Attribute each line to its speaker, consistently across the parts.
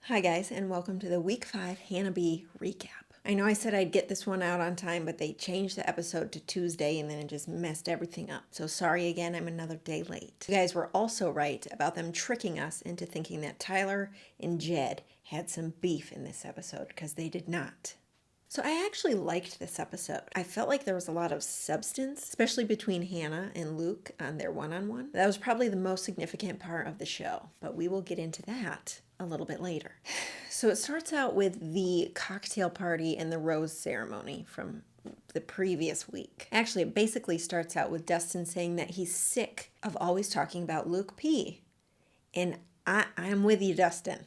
Speaker 1: Hi guys, and welcome to the Week 5 Hannah B recap. I know I said I'd get this one out on time, but they changed the episode to Tuesday and then it just messed everything up. So sorry again, I'm another day late. You guys were also right about them tricking us into thinking that Tyler and Jed had some beef in this episode, because they did not. So I actually liked this episode. I felt like there was a lot of substance, especially between Hannah and Luke on their one-on-one. That was probably the most significant part of the show, but we will get into that a little bit later. So it starts out with the cocktail party and the rose ceremony from the previous week. Actually, it basically starts out with Dustin saying that he's sick of always talking about Luke P. And I'm with you, Dustin.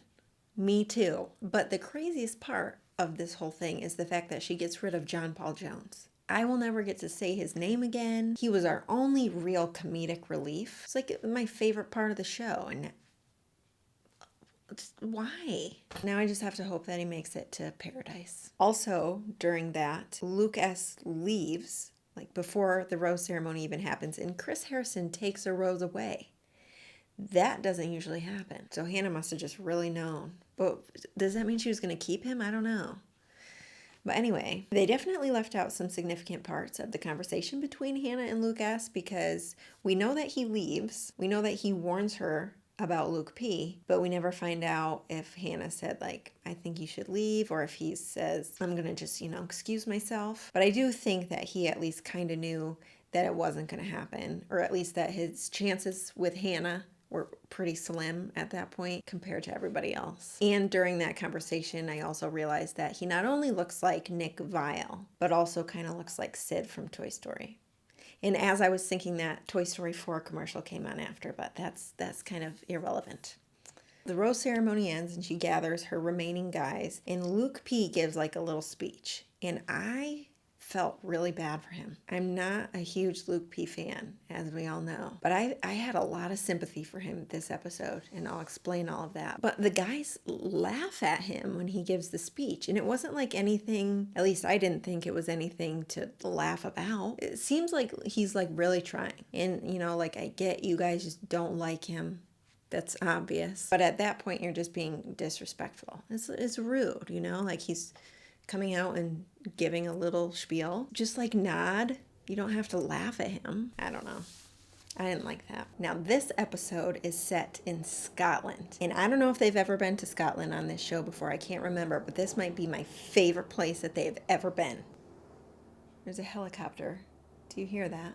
Speaker 1: Me too. But the craziest part of this whole thing is the fact that she gets rid of John Paul Jones. I will never get to say his name again. He was our only real comedic relief. It's like my favorite part of the show, and why? Now I just have to hope that he makes it to paradise. Also, during that, Luke S. leaves, like before the rose ceremony even happens, and Chris Harrison takes a rose away. That doesn't usually happen. So Hannah must have just really known. But does that mean she was going to keep him? I don't know. But anyway, they definitely left out some significant parts of the conversation between Hannah and Luke S. because we know that he leaves. We know that he warns her about Luke P, but we never find out if Hannah said, like, I think you should leave, or if he says, I'm going to just, excuse myself. But I do think that he at least kind of knew that it wasn't going to happen, or at least that his chances with Hannah were pretty slim at that point compared to everybody else. And during that conversation, I also realized that he not only looks like Nick Viall, but also kind of looks like Sid from Toy Story. And as I was thinking that, Toy Story 4 commercial came on after, but that's kind of irrelevant. The rose ceremony ends and she gathers her remaining guys, and Luke P gives like a little speech. And I felt really bad for him. I'm not a huge Luke P fan, as we all know, but I had a lot of sympathy for him this episode, and I'll explain all of that. But the guys laugh at him when he gives the speech, and it wasn't like anything, at least I didn't think it was anything to laugh about. It seems like he's like really trying, and like, I get you guys just don't like him. That's obvious. But at that point, you're just being disrespectful. It's rude, like he's coming out and giving a little spiel. Just like nod. You don't have to laugh at him. I don't know. I didn't like that. Now, this episode is set in Scotland. And I don't know if they've ever been to Scotland on this show before. I can't remember. But this might be my favorite place that they've ever been. There's a helicopter. Do you hear that?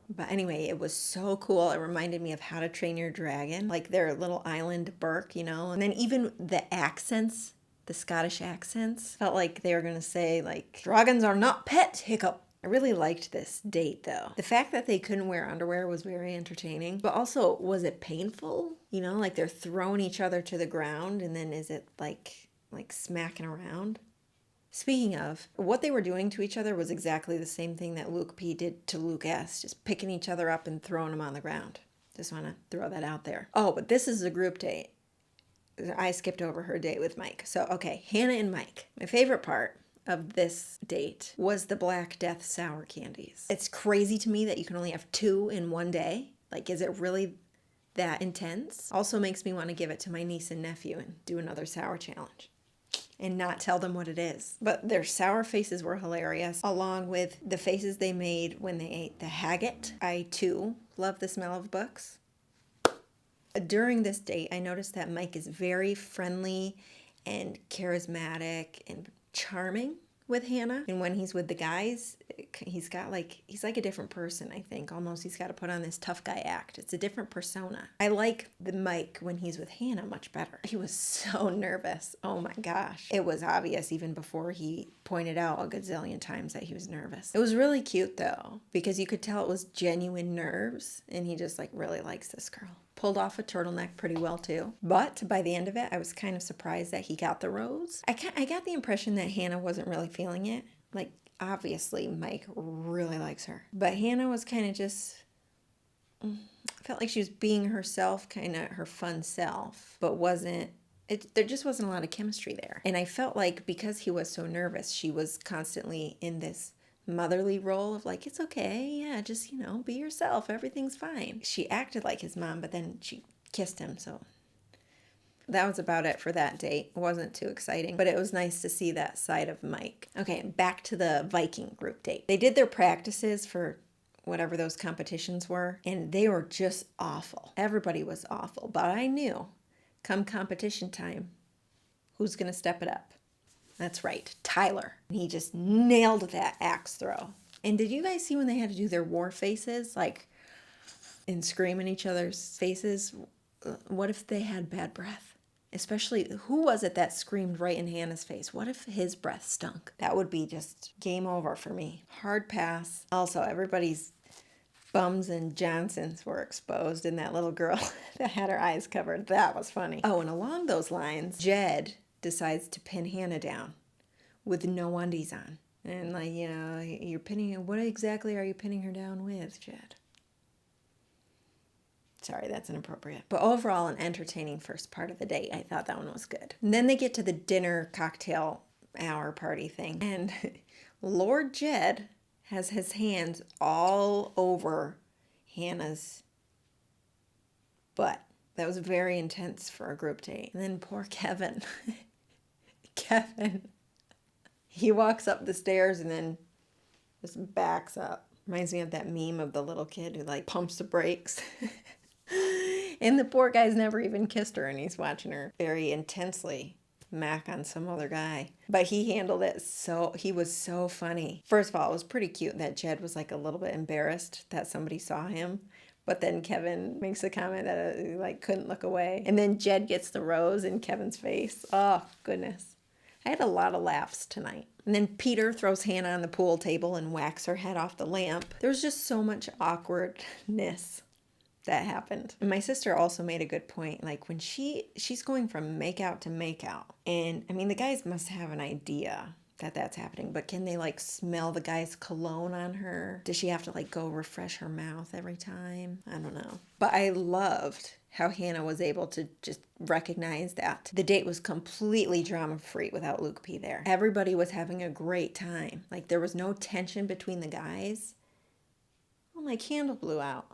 Speaker 1: But anyway, it was so cool. It reminded me of How to Train Your Dragon. Like their little island burk, And then even the accents, the Scottish accents, felt like they were going to say, like, dragons are not pets, hiccup. I really liked this date, though. The fact that they couldn't wear underwear was very entertaining. But also, was it painful? Like they're throwing each other to the ground, and then is it like smacking around? Speaking of, what they were doing to each other was exactly the same thing that Luke P did to Luke S. Just picking each other up and throwing them on the ground. Just want to throw that out there. Oh, but this is a group date. I skipped over her date with Mike. So, okay, Hannah and Mike. My favorite part of this date was the Black Death sour candies. It's crazy to me that you can only have 2 in one day. Like, is it really that intense? Also makes me want to give it to my niece and nephew and do another sour challenge and not tell them what it is. But their sour faces were hilarious, along with the faces they made when they ate the haggis. I, too, love the smell of books. During this date, I noticed that Mike is very friendly and charismatic and charming with Hannah. And when he's with the guys, he's like a different person, I think. Almost he's got to put on this tough guy act. It's a different persona. I like the Mike when he's with Hannah much better. He was so nervous. Oh my gosh. It was obvious even before he pointed out a gazillion times that he was nervous. It was really cute though, because you could tell it was genuine nerves, and he just really likes this girl. Pulled off a turtleneck pretty well too. But by the end of it, I was kind of surprised that he got the rose. I got the impression that Hannah wasn't really feeling it. Like, obviously, Mike really likes her. But Hannah was kind of just, felt like she was being herself, kind of her fun self, but there just wasn't a lot of chemistry there. And I felt like because he was so nervous, she was constantly in this motherly role of like, it's okay, yeah, just, be yourself, everything's fine. She acted like his mom, but then she kissed him, so That was about it for that date. It wasn't too exciting, but it was nice to see that side of Mike. Okay, back to the Viking group date. They did their practices for whatever those competitions were, and they were just awful. Everybody was awful, but I knew come competition time, who's going to step it up? That's right, Tyler. He just nailed that axe throw. And did you guys see when they had to do their war faces, like, and scream in each other's faces? What if they had bad breath? Especially, who was it that screamed right in Hannah's face? What if his breath stunk? That would be just game over for me. Hard pass. Also, everybody's bums and Johnsons were exposed, and that little girl that had her eyes covered. That was funny. Oh, and along those lines, Jed decides to pin Hannah down with no undies on. And like, you know, you're pinning, what exactly are you pinning her down with, Jed? Sorry, that's inappropriate. But overall, an entertaining first part of the date. I thought that one was good. And then they get to the dinner cocktail hour party thing. And Lord Jed has his hands all over Hannah's butt. That was very intense for a group date. And then poor Kevin. Kevin. He walks up the stairs and then just backs up. Reminds me of that meme of the little kid who like pumps the brakes. And the poor guy's never even kissed her, and he's watching her very intensely mac on some other guy. But he handled it he was so funny. First of all, it was pretty cute that Jed was like a little bit embarrassed that somebody saw him. But then Kevin makes a comment that he like couldn't look away. And then Jed gets the rose in Kevin's face. Oh, goodness. I had a lot of laughs tonight. And then Peter throws Hannah on the pool table and whacks her head off the lamp. There was just so much awkwardness that happened. And my sister also made a good point. Like when she's going from make out to make out. And I mean, the guys must have an idea that that's happening, but can they like smell the guy's cologne on her? Does she have to like go refresh her mouth every time? I don't know. But I loved how Hannah was able to just recognize that the date was completely drama-free without Luke P there. Everybody was having a great time. Like there was no tension between the guys. Oh, my candle blew out.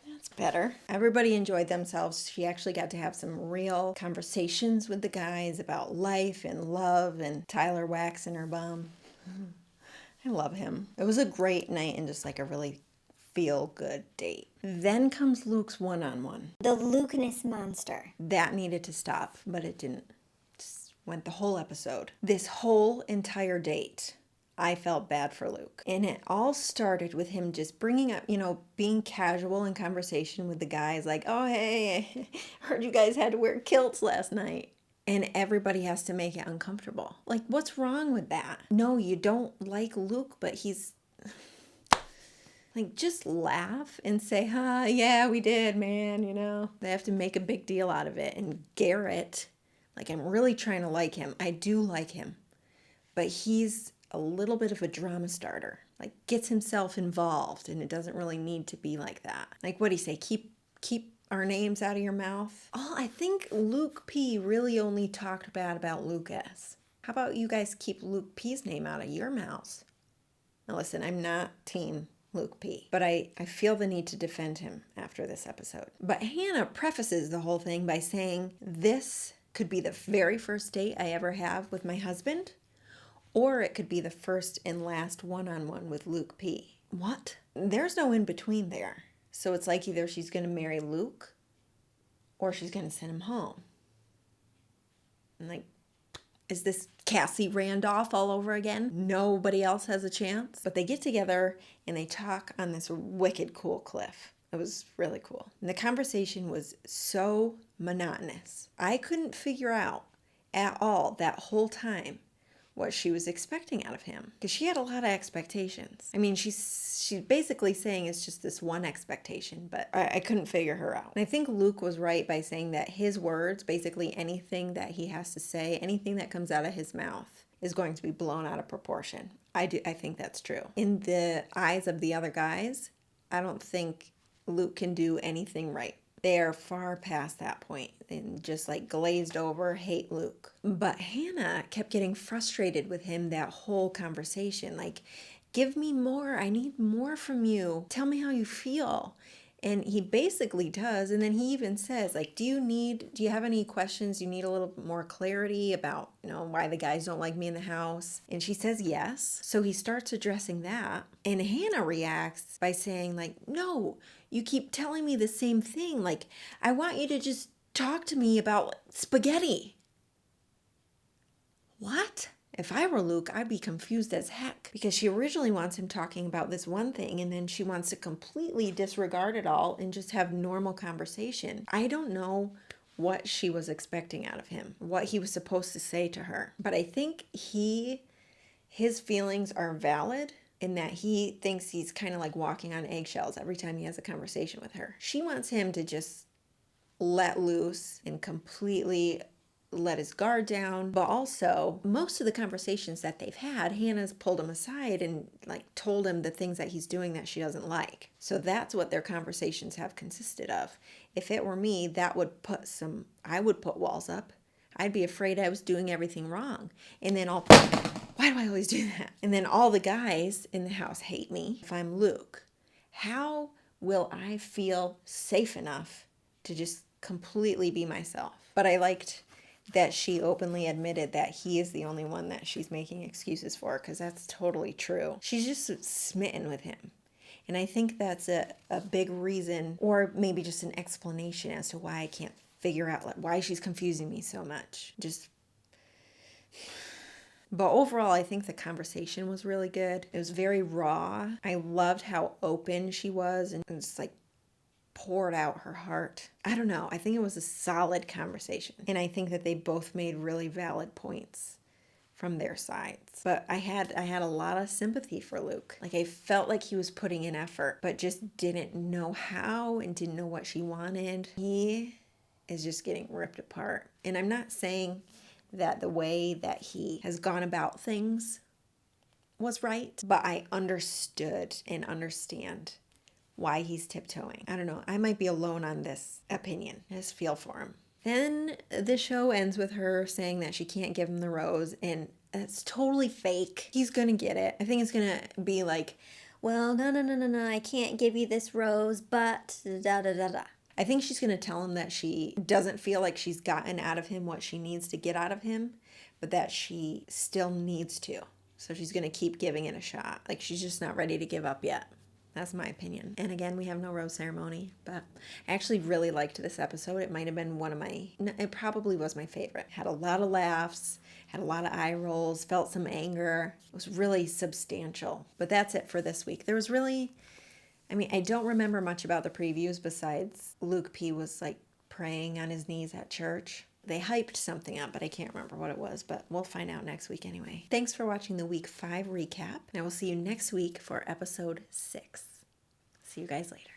Speaker 1: That's better. Everybody enjoyed themselves. She actually got to have some real conversations with the guys about life and love, and Tyler waxing her bum. I love him. It was a great night and just like a really feel-good date. Then comes Luke's one-on-one.
Speaker 2: The Lukeness monster.
Speaker 1: That needed to stop, but it didn't. Just went the whole episode. This whole entire date, I felt bad for Luke. And it all started with him just bringing up, being casual in conversation with the guys. Like, oh, hey, I heard you guys had to wear kilts last night. And everybody has to make it uncomfortable. Like, what's wrong with that? No, you don't like Luke, but he's... Like, just laugh and say, yeah, we did, man, They have to make a big deal out of it. And Garrett, like, I'm really trying to like him. I do like him. But he's a little bit of a drama starter. Like, gets himself involved, and it doesn't really need to be like that. Like, what do you say? Keep our names out of your mouth? Oh, I think Luke P really only talked bad about Lucas. How about you guys keep Luke P's name out of your mouths? Now, listen, I'm not team Luke P. But I feel the need to defend him after this episode. But Hannah prefaces the whole thing by saying, this could be the very first date I ever have with my husband, or it could be the first and last one-on-one with Luke P. What? There's no in between there. So it's like either she's going to marry Luke or she's going to send him home. And like, is this Cassie Randolph all over again? Nobody else has a chance. But they get together and they talk on this wicked cool cliff. It was really cool. And the conversation was so monotonous. I couldn't figure out at all that whole time what she was expecting out of him, because she had a lot of expectations. I mean, she's basically saying it's just this one expectation, but I couldn't figure her out. And I think Luke was right by saying that his words, basically anything that he has to say, anything that comes out of his mouth, is going to be blown out of proportion. I think that's true. In the eyes of the other guys, I don't think Luke can do anything right. They are far past that point and just like glazed over, hate Luke. But Hannah kept getting frustrated with him that whole conversation. Like, give me more. I need more from you. Tell me how you feel. And he basically does. And then he even says, like, do you have any questions? You need a little bit more clarity about, why the guys don't like me in the house? And she says yes. So he starts addressing that. And Hannah reacts by saying, like, no, you keep telling me the same thing. Like, I want you to just talk to me about spaghetti. What? If I were Luke, I'd be confused as heck, because she originally wants him talking about this one thing, and then she wants to completely disregard it all and just have normal conversation. I don't know what she was expecting out of him, what he was supposed to say to her. But I think his feelings are valid in that he thinks he's kind of like walking on eggshells every time he has a conversation with her. She wants him to just let loose and completely let his guard down. But also, most of the conversations that they've had, Hannah's pulled him aside and like told him the things that he's doing that she doesn't like. So that's what their conversations have consisted of. If it were me, I would put walls up. I'd be afraid I was doing everything wrong. And then why do I always do that? And then all the guys in the house hate me. If I'm Luke, how will I feel safe enough to just completely be myself? But I liked that she openly admitted that he is the only one that she's making excuses for, because that's totally true. She's just smitten with him. And I think that's a big reason, or maybe just an explanation as to why I can't figure out like why she's confusing me so much. But overall, I think the conversation was really good. It was very raw. I loved how open she was and just like poured out her heart. I don't know. I think it was a solid conversation. And I think that they both made really valid points from their sides. But I had a lot of sympathy for Luke. Like, I felt like he was putting in effort, but just didn't know how and didn't know what she wanted. He is just getting ripped apart. And I'm not saying that the way that he has gone about things was right, but I understood and understand why he's tiptoeing. I don't know. I might be alone on this opinion. I just feel for him. Then the show ends with her saying that she can't give him the rose, and it's totally fake. He's gonna get it. I think it's gonna be like,
Speaker 2: Well, no, I can't give you this rose, but da.
Speaker 1: I think she's gonna tell him that she doesn't feel like she's gotten out of him what she needs to get out of him, but that she still needs to. So she's gonna keep giving it a shot. Like, she's just not ready to give up yet. That's my opinion. And again, we have no rose ceremony, but I actually really liked this episode. It might have been it probably was my favorite. Had a lot of laughs, had a lot of eye rolls, felt some anger. It was really substantial. But that's it for this week. I don't remember much about the previews besides Luke P was like praying on his knees at church. They hyped something up, but I can't remember what it was, but we'll find out next week anyway. Thanks for watching the week 5 recap, and I will see you next week for episode 6. See you guys later.